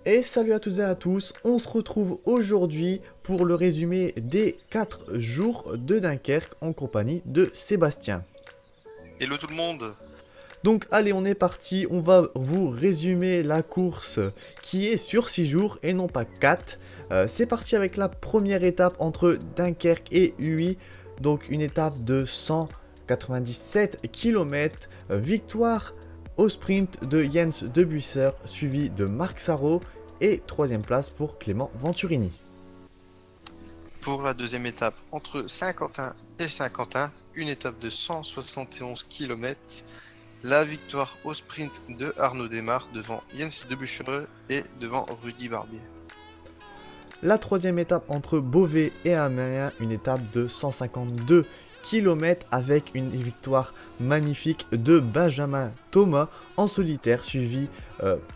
Et salut à toutes et à tous, on se retrouve aujourd'hui pour le résumé des 4 jours de Dunkerque en compagnie de Sébastien. Hello tout le monde. Donc allez, on est parti, on va vous résumer la course qui est sur 6 jours et non pas 4. C'est parti avec la première étape entre Dunkerque et Huy, donc une étape de 197 km, victoire au sprint de Jens Debuisser suivi de Marc Sarrault et troisième place pour Clément Venturini. Pour la deuxième étape entre Saint-Quentin et Saint-Quentin, une étape de 171 km, la victoire au sprint de Arnaud Desmar devant Jens Debuchere et devant Rudy Barbier. La troisième étape entre Beauvais et Amiens, une étape de 152 km avec une victoire magnifique de Benjamin Thomas en solitaire suivi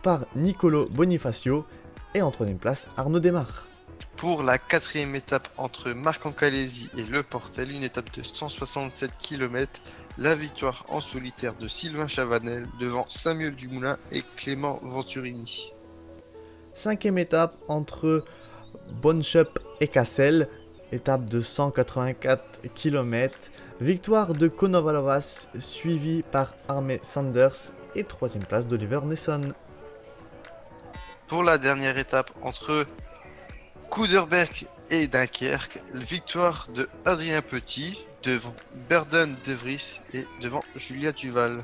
par Nicolo Bonifacio et en troisième place Arnaud Desmar. Pour la quatrième étape entre Marc-en-Calaisis et Le Portel, une étape de 167 km, la victoire en solitaire de Sylvain Chavanel devant Samuel Dumoulin et Clément Venturini. Cinquième étape entre Bonchup et Cassel, étape de 184 km, victoire de Konovalovas suivi par Armé Sanders et troisième place d'Oliver Nesson. Pour la dernière étape entre Couderberg et Dunkerque, victoire de Adrien Petit devant Berden De Vries et devant Julia Duval.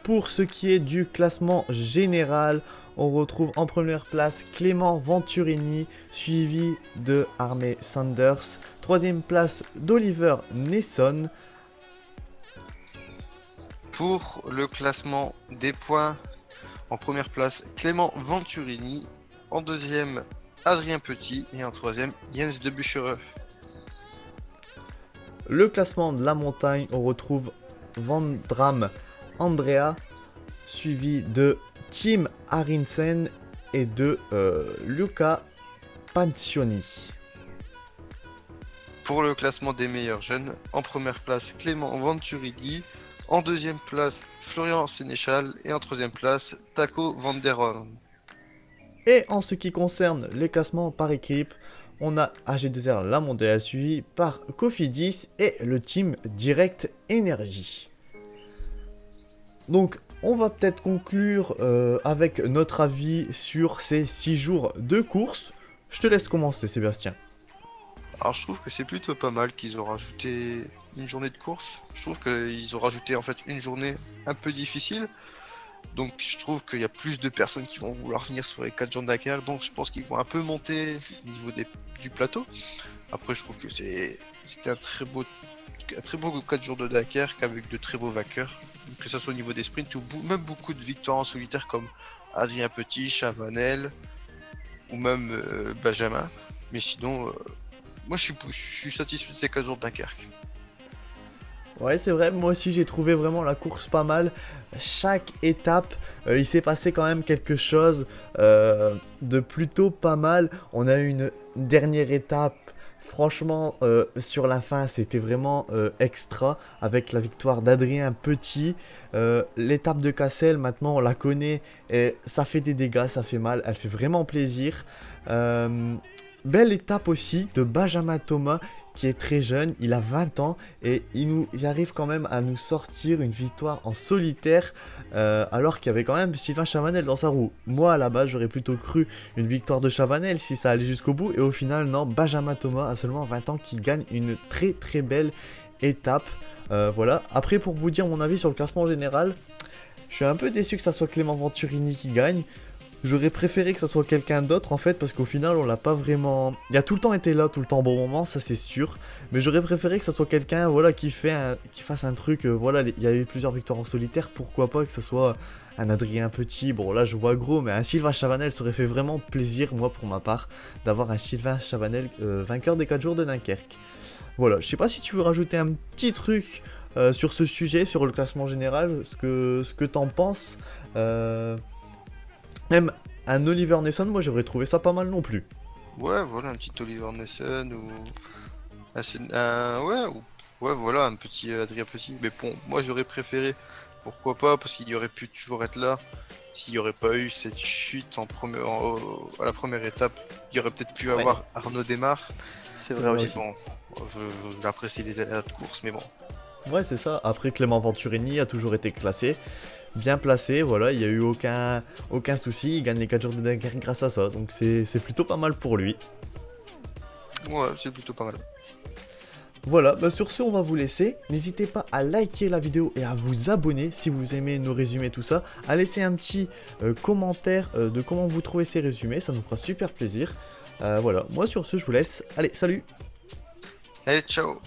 Pour ce qui est du classement général, on retrouve en première place Clément Venturini, suivi de Armé Sanders. Troisième place d'Oliver Nesson. Pour le classement des points, en première place Clément Venturini, en deuxième Adrien Petit et en troisième Jens Debuchere. Le classement de la montagne, on retrouve Vandram Andrea, suivi de Tim Arinsen et de Luca Pancioni. Pour le classement des meilleurs jeunes, en première place Clément Venturini, en deuxième place Florian Sénéchal et en troisième place Taco Van der Horn. Et en ce qui concerne les classements par équipe, on a AG2R La Mondiale suivi par Cofidis et le team Direct Energy. Donc on va peut-être conclure avec notre avis sur ces 6 jours de course. Je te laisse commencer Sébastien. Alors je trouve que c'est plutôt pas mal qu'ils ont rajouté une journée de course. Je trouve qu'ils ont rajouté en fait une journée un peu difficile. Donc je trouve qu'il y a plus de personnes qui vont vouloir venir sur les 4 jours de Dakar. Donc je pense qu'ils vont un peu monter au niveau du plateau. Après je trouve que c'était un très beau 4 jours de Dakar avec de très beaux vainqueurs. Que ce soit au niveau des sprints ou même beaucoup de victoires en solitaire comme Adrien Petit, Chavanel ou même Benjamin. Mais sinon, moi je suis satisfait de ces 4 jours de Dunkerque. Ouais c'est vrai, moi aussi j'ai trouvé vraiment la course pas mal. Chaque étape, il s'est passé quand même quelque chose de plutôt pas mal. On a eu une dernière étape. Franchement, sur la fin, c'était vraiment extra avec la victoire d'Adrien Petit. L'étape de Cassel, maintenant, on la connaît et ça fait des dégâts, ça fait mal, elle fait vraiment plaisir. Belle étape aussi de Benjamin Thomas qui est très jeune, il a 20 ans et il arrive quand même à nous sortir une victoire en solitaire alors qu'il y avait quand même Sylvain Chavanel dans sa roue. Moi à la base j'aurais plutôt cru une victoire de Chavanel si ça allait jusqu'au bout et au final non, Benjamin Thomas a seulement 20 ans qui gagne une très très belle étape. Voilà, après pour vous dire mon avis sur le classement général, je suis un peu déçu que ça soit Clément Venturini qui gagne. J'aurais préféré que ça soit quelqu'un d'autre en fait parce qu'au final on l'a pas vraiment... Il a tout le temps été là, tout le temps au bon moment, ça c'est sûr. Mais j'aurais préféré que ça soit quelqu'un voilà, qui fasse un truc, voilà, il y a eu plusieurs victoires en solitaire, pourquoi pas que ça soit un Adrien Petit, bon là je vois gros, mais un Sylvain Chavanel, ça aurait fait vraiment plaisir moi pour ma part d'avoir un Sylvain Chavanel vainqueur des 4 jours de Dunkerque. Voilà, je sais pas si tu veux rajouter un petit truc sur ce sujet, sur le classement général, ce que t'en penses. Même un Oliver Nesson, moi j'aurais trouvé ça pas mal non plus. Ouais, voilà, un petit Oliver Nesson ou ouais, ouais, voilà, un petit Adrien Petit. Mais bon, moi j'aurais préféré pourquoi pas, parce qu'il aurait pu toujours être là. S'il n'y aurait pas eu cette chute à la première étape, il y aurait peut-être pu avoir Arnaud Démarre. C'est vrai aussi. Mais bon, j'apprécie les aléas de course, mais bon. Ouais, c'est ça. Après, Clément Venturini a toujours été classé, bien placé, voilà, il n'y a eu aucun souci, il gagne les 4 jours de Dunkerque grâce à ça, donc c'est plutôt pas mal pour lui. Ouais, c'est plutôt pas mal. Voilà, bah sur ce on va vous laisser, n'hésitez pas à liker la vidéo et à vous abonner si vous aimez nos résumés tout ça, à laisser un petit commentaire de comment vous trouvez ces résumés, ça nous fera super plaisir. Voilà, moi sur ce je vous laisse, allez salut. Allez, ciao!